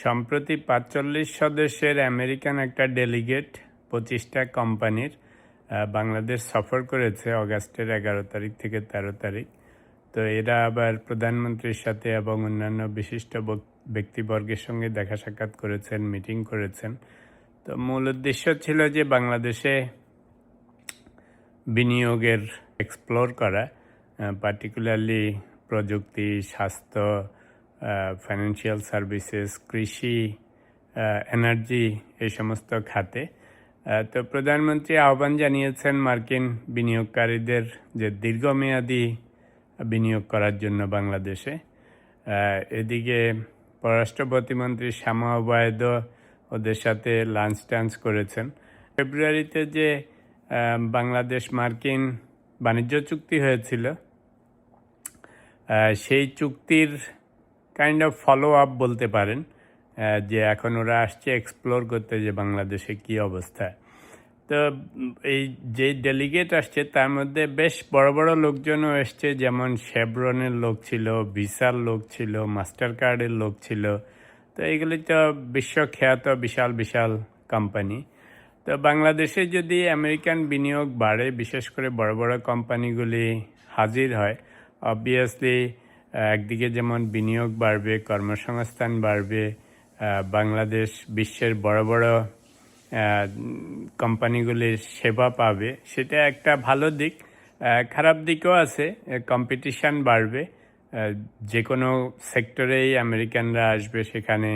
সম্প্রতি ৪৫ সদস্যের আমেরিকান একটা ডেলিগেট ২৫টা কোম্পানির বাংলাদেশ সফর করেছে অগাস্টের ১১ তারিখ থেকে ১৩ তারিখ। তো এরা আবার প্রধানমন্ত্রীর সাথে এবং অন্যান্য বিশিষ্ট ব্যক্তিবর্গের সঙ্গে দেখা সাক্ষাৎ করেছেন, মিটিং করেছেন। তো মূল উদ্দেশ্য ছিল যে বাংলাদেশে বিনিয়োগের এক্সপ্লোর করা, পার্টিকুলারলি প্রযুক্তি, স্বাস্থ্য, ফাইন্যান্সিয়াল সার্ভিসেস, কৃষি, এনার্জি, এই সমস্ত খাতে। তো প্রধানমন্ত্রী আহ্বান জানিয়েছেন মার্কিন বিনিয়োগকারীদের যে দীর্ঘমেয়াদী বিনিয়োগ করার জন্য বাংলাদেশে। এদিকে পররাষ্ট্র প্রতিমন্ত্রী শামা ওবায়দও ওদের সাথে লাঞ্চ টাঞ্চ করেছেন। ফেব্রুয়ারিতে যে বাংলাদেশ মার্কিন বাণিজ্য চুক্তি হয়েছিল, সেই চুক্তির কাইন্ড অফ ফলো আপ বলতে পারেন, যে এখন ওরা আসছে এক্সপ্লোর করতে যে বাংলাদেশে কি অবস্থা। তো এই যে ডেলিগেট আসছে তার মধ্যে বেশ বড় বড় লোকজনও এসছে, যেমন শেভরনের লোক ছিল, ভিসার লোক ছিল, মাস্টার কার্ডের লোক ছিল। তো এগুলি তো বিশ্বখ্যাত বিশাল বিশাল কোম্পানি। তো বাংলাদেশে যদি আমেরিকান বিনিয়োগ বাড়ে, বিশেষ করে বড় বড় কোম্পানিগুলি হাজির হয়, অবভিয়াসলি একদিকে যেমন বিনিয়োগ বাড়বে, কর্মসংস্থান বাড়বে, বাংলাদেশ বিশ্বের বড় বড় কোম্পানিগুলির সেবা পাবে, সেটা একটা ভালো দিক। খারাপ দিকও আছে, কম্পিটিশান বাড়বে। যে কোনো সেক্টরেই আমেরিকানরা আসবে, সেখানে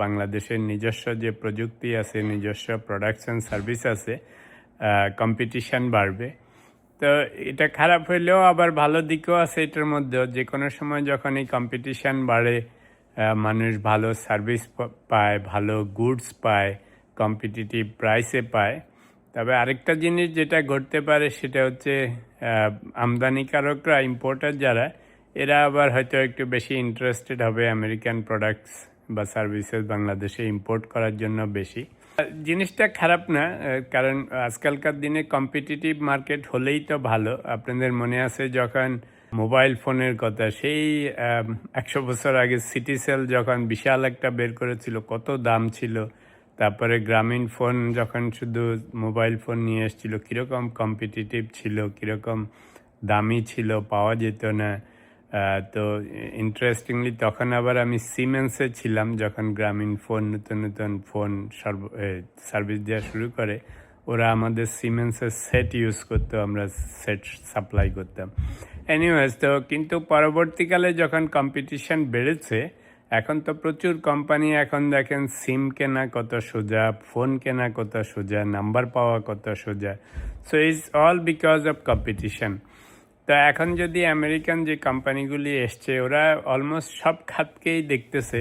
বাংলাদেশের নিজস্ব যে প্রযুক্তি আছে, নিজস্ব প্রোডাক্টস অ্যান্ড সার্ভিস আছে, কম্পিটিশান বাড়বে। তো এটা খারাপ হইলেও আবার ভালো দিকও আছে এটার মধ্যেও। যে কোনো সময় যখন এই কম্পিটিশান বাড়ে, মানুষ ভালো সার্ভিস পায়, ভালো গুডস পায়, কম্পিটিটিভ প্রাইসে পায়। তবে আরেকটা জিনিস যেটা ঘটতে পারে সেটা হচ্ছে আমদানিকারকরা, ইম্পোর্টার যারা, এরা আবার হয়তো একটু বেশি ইন্টারেস্টেড হবে আমেরিকান প্রোডাক্টস বা সার্ভিসেস বাংলাদেশে ইম্পোর্ট করার জন্য বেশি। জিনিসটা খারাপ না, কারণ আজকালকার দিনে কম্পিটিটিভ মার্কেট হলেই তো ভালো। আপনাদের মনে আছে যখন মোবাইল ফোনের কথা, সেই ১০০ বছর আগে সিটিসেল যখন বিশাল একটা বের করেছিল, কত দাম ছিল। তারপরে গ্রামীণ ফোন যখন শুধু মোবাইল ফোন নিয়ে এসেছিল, কীরকম কম্পিটিটিভ ছিল, কীরকম দামি ছিল, পাওয়া যেত না। তো ইন্টারেস্টিংলি তখন আবার আমি সিমেন্সে ছিলাম, যখন গ্রামীণ ফোন নতুন নতুন ফোন সার্ভিস দেওয়া শুরু করে। ওরা আমাদের সিমেন্সের সেট ইউজ করতো, আমরা সেট সাপ্লাই করতাম। এনিওয়েজ, তো কিন্তু পরবর্তীকালে যখন কম্পিটিশান বেড়েছে, এখন তো প্রচুর কোম্পানি, এখন দেখেন সিম কেনা কত সোজা, ফোন কেনা কত সোজা, নাম্বার পাওয়া কত সোজা। So it's all because of competition. তো এখন যদি আমেরিকান যে কোম্পানিগুলি এসছে, ওরা অলমোস্ট সব খাতকেই দেখতেছে,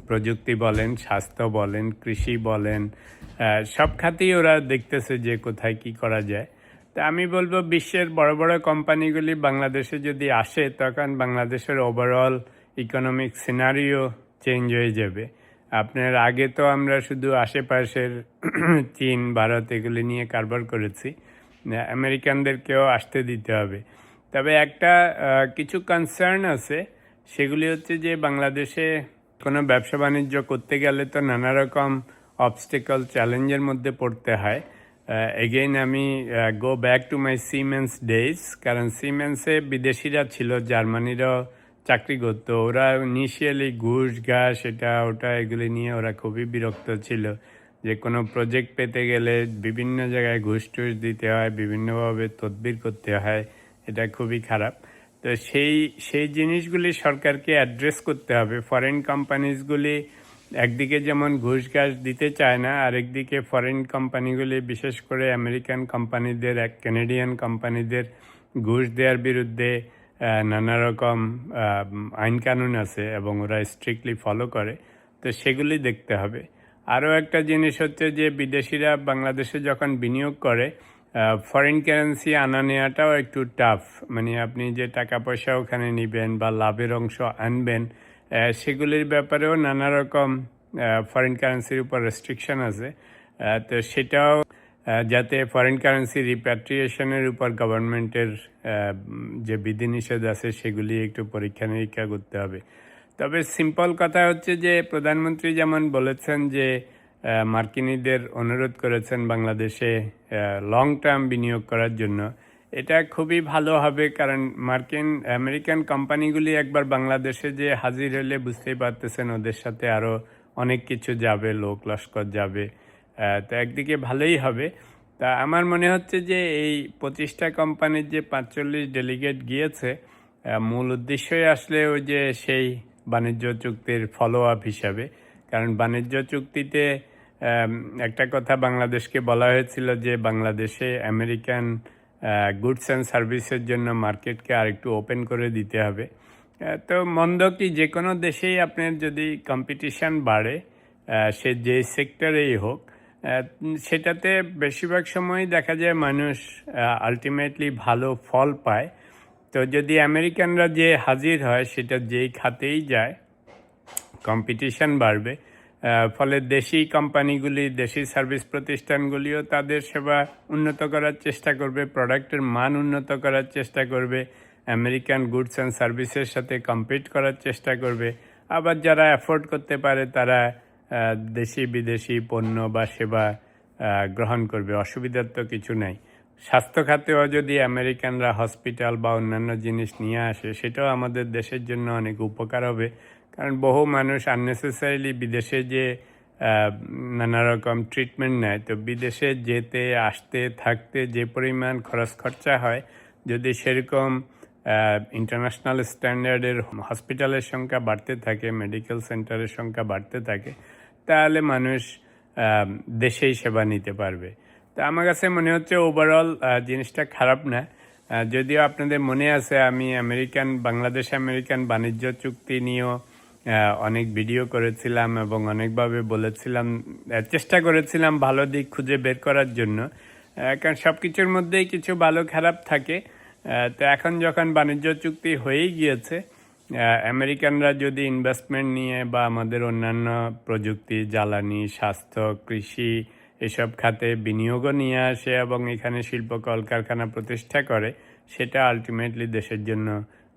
প্রযুক্তি বলেন, স্বাস্থ্য বলেন, কৃষি বলেন, সব খাতেই ওরা দেখতেছে যে কোথায় কি করা যায়। তা আমি বলবো বিশ্বের বড় বড় কোম্পানিগুলি বাংলাদেশে যদি আসে, তখন বাংলাদেশের ওভারঅল ইকোনমিক সিনারিও চেঞ্জ হয়ে যাবে। আপনার আগে তো আমরা শুধু আশেপাশের চীন, ভারত এগুলি নিয়ে কারবার করেছি, আমেরিকানদেরকেও আসতে দিতে হবে। তবে একটা কিছু কনসার্ন আছে, সেগুলি হচ্ছে যে বাংলাদেশে কোনো ব্যবসা বাণিজ্য করতে গেলে তো নানা রকম অবস্টেকল, চ্যালেঞ্জের মধ্যে পড়তে হয়। এগেইন আমি go back to my siemens days, কারণ সিমেন্সে বিদেশিরা ছিল, জার্মানিরাও চাকরি করতো। ওরা ইনিশিয়ালি ঘুষ ঘাস এটা ওটা এগুলি নিয়ে ওরা খুবই বিরক্ত ছিল, যে কোনো প্রজেক্ট পেতে গেলে বিভিন্ন জায়গায় ঘুষ টুস দিতে হয়, বিভিন্নভাবে তদবির করতে হয়, এটা খুবই খারাপ। তো সেই জিনিসগুলি সরকারকে অ্যাড্রেস করতে হবে। ফরেন কোম্পানিজগুলি একদিকে যেমন ঘুষ ঘাস দিতে চায় না, আরেকদিকে ফরেন কোম্পানিগুলি, বিশেষ করে আমেরিকান কোম্পানিদের, কানাডিয়ান কোম্পানিদের ঘুষ দেওয়ার বিরুদ্ধে নানা রকম আইনকানুন আছে এবং ওরা স্ট্রিক্টলি ফলো করে। তো সেগুলি দেখতে হবে। আরও একটা জিনিস হচ্ছে যে বিদেশিরা বাংলাদেশে যখন বিনিয়োগ করে, ফরেন কারেন্সি আনা নেওয়াটাও একটু টাফ। মানে আপনি যে টাকা পয়সা ওখানে নেবেন বা লাভের অংশ আনবেন, সেগুলির ব্যাপারেও নানা রকম ফরেন কারেন্সির উপর রেস্ট্রিকশন আছে। তো সেটাও যাতে ফরেন কারেন্সি রিপ্যাট্রিয়েশনের উপর গভর্নমেন্টের যে বিধিনিষেধ আছে, সেগুলি একটু পরীক্ষা নিরীক্ষা করতে হবে। তবে সিম্পল কথা হচ্ছে যে প্রধানমন্ত্রী যেমন বলেছেন যে মার্কিনীদের অনুরোধ করেছেন বাংলাদেশে লং টার্ম বিনিয়োগ করার জন্য, এটা খুবই ভালো হবে। কারণ আমেরিকান কোম্পানিগুলি একবার বাংলাদেশে যে হাজির হলে বুঝতেই পারতেছেন ওদের সাথে আরও অনেক কিছু যাবে, লোক লস্কর যাবে। তো একদিকে ভালোই হবে। তা আমার মনে হচ্ছে যে এই 25টা কোম্পানির যে 45 ডেলিগেট গিয়েছে, মূল উদ্দেশ্যই আসলে ওই যে সেই বাণিজ্য চুক্তির ফলো আপ হিসাবে। কারণ বাণিজ্য চুক্তিতে একটা কথা বাংলাদেশকে বলা হয়েছিল যে বাংলাদেশে আমেরিকান গুডস অ্যান্ড সার্ভিসের জন্য মার্কেটকে আরেকটু ওপেন করে দিতে হবে। তো মন্দ কি, যে কোনো দেশেই আপনার যদি কম্পিটিশান বাড়ে, সে যে সেক্টরেই হোক, সেটাতে বেশিরভাগ সময়ই দেখা যায় মানুষ আলটিমেটলি ভালো ফল পায়। তো যদি আমেরিকানরা যে হাজির হয় সেটা যেই খাতেই যায়, কম্পিটিশান বাড়বে। ফলে দেশি কোম্পানিগুলি, দেশি সার্ভিস প্রতিষ্ঠানগুলিও তাদের সেবা উন্নত করার চেষ্টা করবে, প্রোডাক্টের মান উন্নত করার চেষ্টা করবে, আমেরিকান গুডস অ্যান্ড সার্ভিসের সাথে কম্পিট করার চেষ্টা করবে। আবার যারা অ্যাফোর্ড করতে পারে তারা দেশি বিদেশি পণ্য বা সেবা গ্রহণ করবে। অসুবিধার তো কিছু নাই। স্বাস্থ্য খাতেও যদি আমেরিকানরা হসপিটাল বা অন্যান্য জিনিস নিয়ে আসে, সেটাও আমাদের দেশের জন্য অনেক উপকার হবে। কারণ বহু মানুষ আননেসেসারিলি বিদেশে যে নানা রকম ট্রিটমেন্ট নেয়, তো বিদেশে যেতে আসতে থাকতে যে পরিমাণ খরচা হয়, যদি সেরকম ইন্টারন্যাশনাল স্ট্যান্ডার্ডের হসপিটালের সংখ্যা বাড়তে থাকে, মেডিকেল সেন্টারের সংখ্যা বাড়তে থাকে, তাহলে মানুষ দেশেই সেবা নিতে পারবে। তো আমার কাছে মনে হচ্ছে ওভারঅল জিনিসটা খারাপ না। যদিও আপনাদের মনে আছে আমি বাংলাদেশ আমেরিকান বাণিজ্য চুক্তি নিয়েও অনেক ভিডিও করেছিলাম এবং অনেকভাবে বলেছিলাম, চেষ্টা করেছিলাম ভালো দিক খুঁজে বের করার জন্য। কারণ সব কিছুর মধ্যেই কিছু ভালো খারাপ থাকে। তো এখন যখন বাণিজ্য চুক্তি হয়েই গিয়েছে, আমেরিকানরা যদি ইনভেস্টমেন্ট নিয়ে বা আমাদের অন্যান্য প্রযুক্তি, জ্বালানি, স্বাস্থ্য, কৃষি এসব খাতে বিনিয়োগও নিয়ে আসে এবং এখানে শিল্প কলকারখানা প্রতিষ্ঠা করে, সেটা আলটিমেটলি দেশের জন্য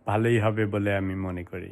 ভালোই হবে বলে আমি মনে করি।